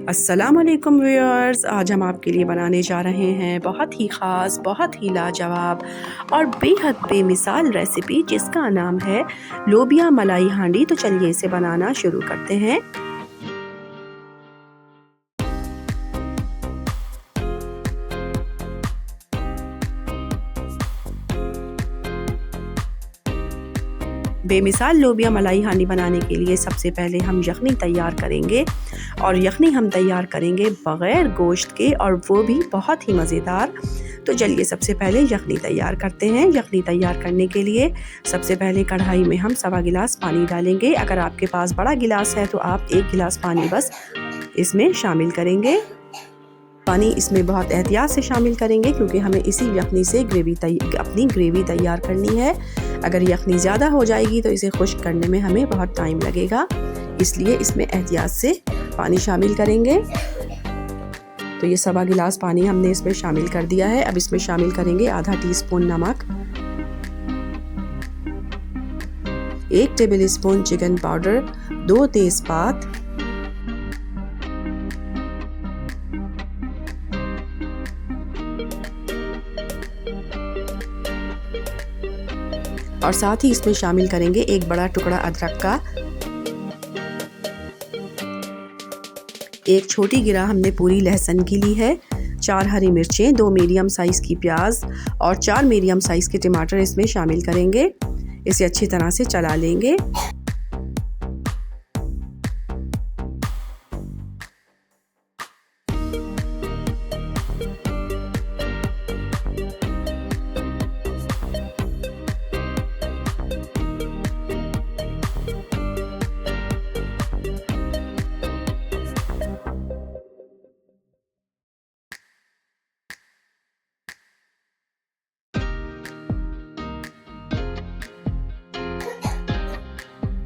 अस्सलाम वालेकुम व्यूअर्स, आज हम आपके लिए बनाने जा रहे हैं बहुत ही ख़ास, बहुत ही लाजवाब और बेहद बेमिसाल रेसिपी जिसका नाम है लोबिया मलाई हांडी। तो चलिए इसे बनाना शुरू करते हैं। बेमिसाल लोबिया मलाई हांडी बनाने के लिए सबसे पहले हम यखनी तैयार करेंगे और यखनी हम तैयार करेंगे बग़ैर गोश्त के और वो भी बहुत ही मज़ेदार। तो चलिए सबसे पहले यखनी तैयार करते हैं। यखनी तैयार करने के लिए सबसे पहले कढ़ाई में हम 1.25 गिलास पानी डालेंगे। अगर आपके पास बड़ा गिलास है तो आप 1 गिलास पानी बस इसमें शामिल करेंगे। पानी इसमें बहुत एहतियात से शामिल करेंगे क्योंकि हमें इसी यखनी से अपनी ग्रेवी तैयार करनी है। अगर यखनी ज़्यादा हो जाएगी तो इसे खुश्क करने में हमें बहुत टाइम लगेगा, इसलिए इसमें एहतियात से पानी शामिल करेंगे। तो ये 1.25 गिलास पानी हमने इसमें शामिल कर दिया है। अब इसमें शामिल करेंगे आधा टीस्पून नमक, 1 टेबल स्पून चिकन पाउडर, 2 तेज़पात, और साथ ही इसमें शामिल करेंगे 1 बड़ा टुकड़ा अदरक का, 1 छोटी गिरा हमने पूरी लहसुन की ली है, 4 हरी मिर्चें, 2 मीडियम साइज़ की प्याज और 4 मीडियम साइज़ के टमाटर इसमें शामिल करेंगे। इसे अच्छी तरह से चला लेंगे।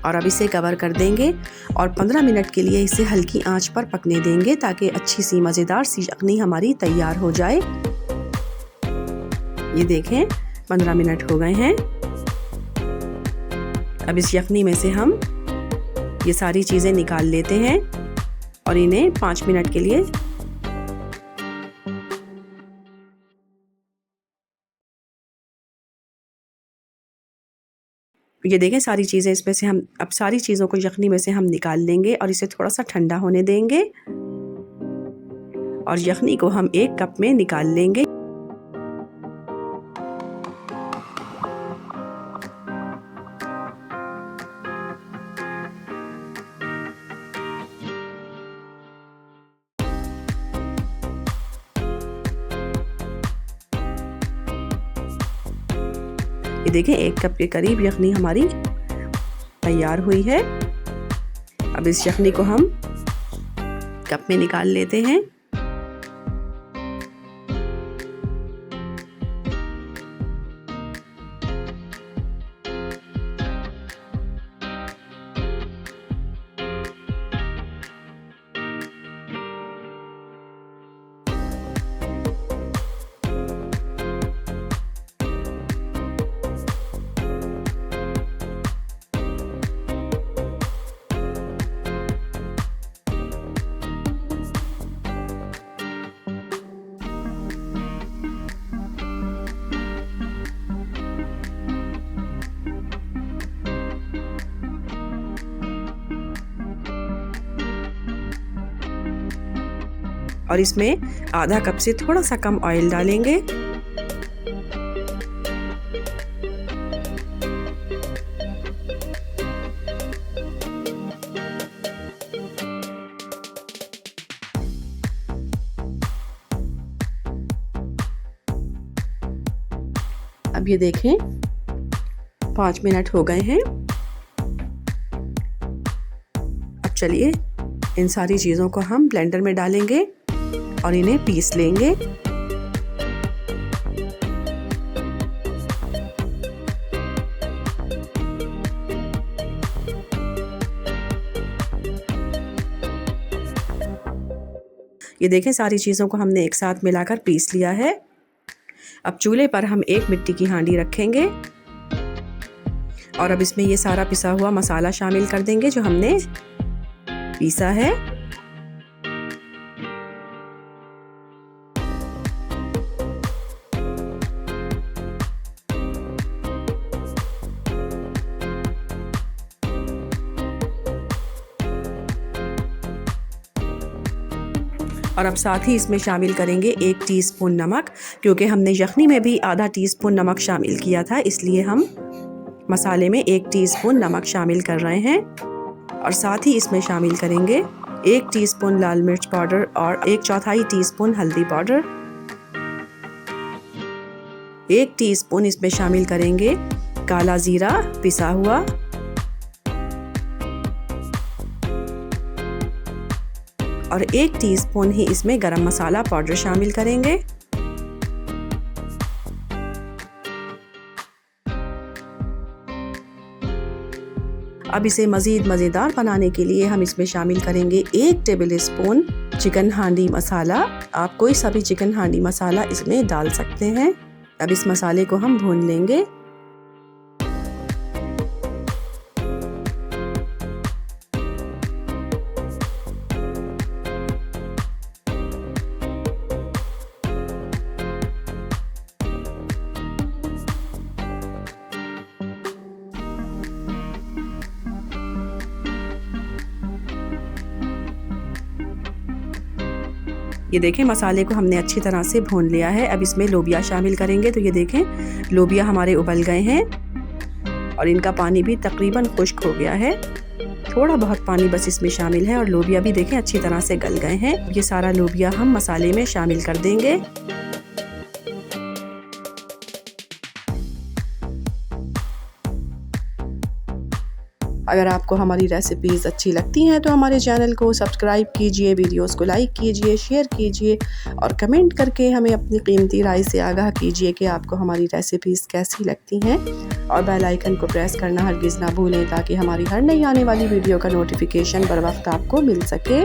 और अब इसे कवर कर देंगे और 15 मिनट के लिए इसे हल्की आंच पर पकने देंगे ताकि अच्छी सी मज़ेदार सी यखनी हमारी तैयार हो जाए। ये देखें 15 मिनट हो गए हैं। अब इस यखनी में से हम ये सारी चीज़ें निकाल लेते हैं और इन्हें 5 मिनट के लिए ये देखें सारी चीज़ें इसमें से हम अब सारी चीज़ों को यखनी में से हम निकाल लेंगे और इसे थोड़ा सा ठंडा होने देंगे और यखनी को हम 1 कप में निकाल लेंगे। ये देखें 1 कप के करीब यखनी हमारी तैयार हुई है। अब इस यखनी को हम कप में निकाल लेते हैं। और इसमें आधा कप से थोड़ा सा कम ऑयल डालेंगे। अब ये देखें 5 मिनट हो गए हैं। अब चलिए इन सारी चीज़ों को हम ब्लेंडर में डालेंगे और इन्हें पीस लेंगे। ये देखें सारी चीज़ों को हमने एक साथ मिलाकर पीस लिया है। अब चूल्हे पर हम 1 मिट्टी की हांडी रखेंगे और अब इसमें ये सारा पिसा हुआ मसाला शामिल कर देंगे जो हमने पीसा है। और अब साथ ही इसमें शामिल करेंगे 1 टीस्पून नमक, क्योंकि हमने यखनी में भी आधा टीस्पून नमक शामिल किया था, इसलिए हम मसाले में 1 टीस्पून नमक शामिल कर रहे हैं। और साथ ही इसमें शामिल करेंगे 1 टीस्पून लाल मिर्च पाउडर और 1/4 टीस्पून हल्दी पाउडर। 1 टीस्पून इसमें शामिल करेंगे काला जीरा पिसा हुआ। और 1 टीस्पून ही इसमें गरम मसाला पाउडर शामिल करेंगे। अब इसे मज़ीद मज़ेदार बनाने के लिए हम इसमें शामिल करेंगे 1 टेबल स्पून चिकन हांडी मसाला। आप कोई सा भी चिकन हांडी मसाला इसमें डाल सकते हैं। अब इस मसाले को हम भून लेंगे। ये देखें मसाले को हमने अच्छी तरह से भून लिया है। अब इसमें लोबिया शामिल करेंगे। तो ये देखें लोबिया हमारे उबल गए हैं और इनका पानी भी तकरीबन खुश्क हो गया है। थोड़ा बहुत पानी बस इसमें शामिल है और लोबिया भी देखें अच्छी तरह से गल गए हैं। ये सारा लोबिया हम मसाले में शामिल कर देंगे। अगर आपको हमारी रेसिपीज़ अच्छी लगती हैं तो हमारे चैनल को सब्सक्राइब कीजिए, वीडियोस को लाइक कीजिए, शेयर कीजिए और कमेंट करके हमें अपनी कीमती राय से आगाह कीजिए कि आपको हमारी रेसिपीज़ कैसी लगती हैं। और बेल आइकन को प्रेस करना हरगिज़ ना भूलें ताकि हमारी हर नई आने वाली वीडियो का नोटिफिकेशन बर वक्त आपको मिल सके।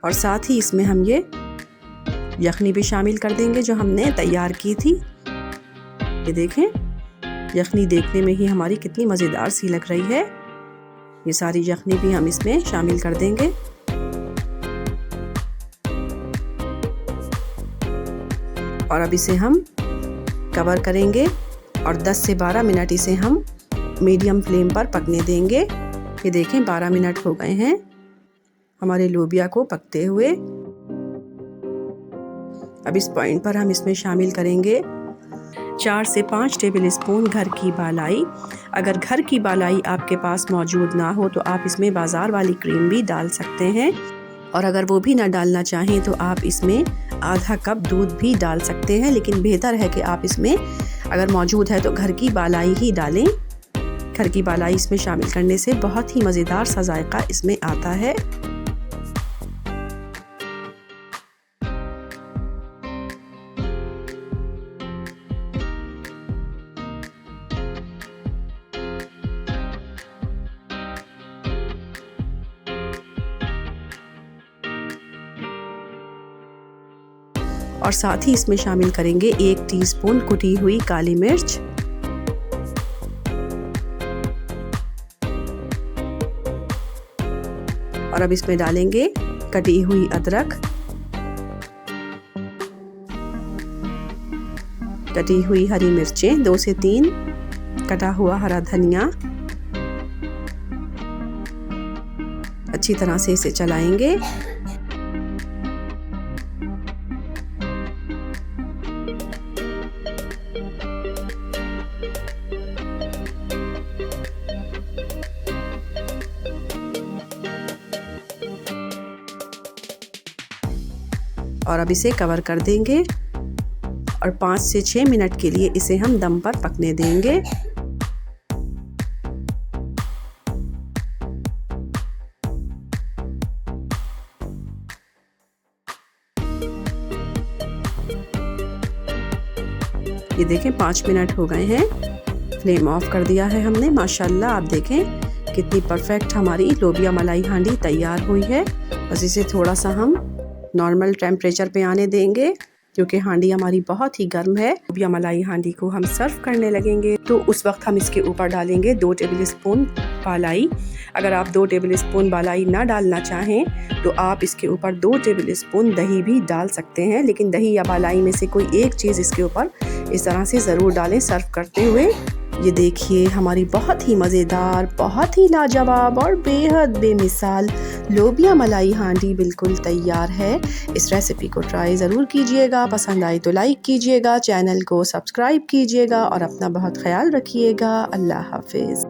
और साथ ही इसमें हम ये यखनी भी शामिल कर देंगे जो हमने तैयार की थी। ये देखें यखनी देखने में ही हमारी कितनी मज़ेदार सी लग रही है। ये सारी यखनी भी हम इसमें शामिल कर देंगे। और अब इसे हम कवर करेंगे और 10 से 12 मिनट इसे हम मीडियम फ्लेम पर पकने देंगे। ये देखें 12 मिनट हो गए हैं हमारे लोबिया को पकते हुए। अब इस पॉइंट पर हम इसमें शामिल करेंगे 4 से 5 टेबल स्पून घर की बालाई। अगर घर की बालाई आपके पास मौजूद ना हो तो आप इसमें बाज़ार वाली क्रीम भी डाल सकते हैं। और अगर वो भी ना डालना चाहें तो आप इसमें आधा कप दूध भी डाल सकते हैं, लेकिन बेहतर है कि आप इसमें अगर मौजूद है तो घर की बालाई ही डालें। घर की बालाई इसमें शामिल करने से बहुत ही मज़ेदार सा जायका इसमें आता है। और साथ ही इसमें शामिल करेंगे 1 टीस्पून कुटी हुई काली मिर्च। और अब इसमें डालेंगे कटी हुई अदरक, कटी हुई हरी मिर्चें 2 से 3, कटा हुआ हरा धनिया। अच्छी तरह से इसे चलाएंगे। और अब इसे कवर कर देंगे और 5 से 6 मिनट के लिए इसे हम दम पर पकने देंगे। ये देखें 5 मिनट हो गए हैं। फ्लेम ऑफ कर दिया है हमने। माशाल्लाह आप देखें कितनी परफेक्ट हमारी लोबिया मलाई हांडी तैयार हुई है। बस इसे थोड़ा सा हम नॉर्मल टेम्परेचर पे आने देंगे क्योंकि हांडी हमारी बहुत ही गर्म है। लोबिया मलाई हांडी को हम सर्व करने लगेंगे तो उस वक्त हम इसके ऊपर डालेंगे 2 टेबल स्पून बालाई। अगर आप 2 टेबल स्पून बालाई ना डालना चाहें तो आप इसके ऊपर 2 टेबल स्पून दही भी डाल सकते हैं, लेकिन दही या बालाई में से कोई एक चीज़ इसके ऊपर इस तरह से ज़रूर डालें सर्व करते हुए। ये देखिए हमारी बहुत ही मज़ेदार, बहुत ही लाजवाब और बेहद बेमिसाल लोबिया मलाई हांडी बिल्कुल तैयार है। इस रेसिपी को ट्राई ज़रूर कीजिएगा, पसंद आई तो लाइक कीजिएगा, चैनल को सब्सक्राइब कीजिएगा और अपना बहुत ख्याल रखिएगा। अल्लाह हाफिज़।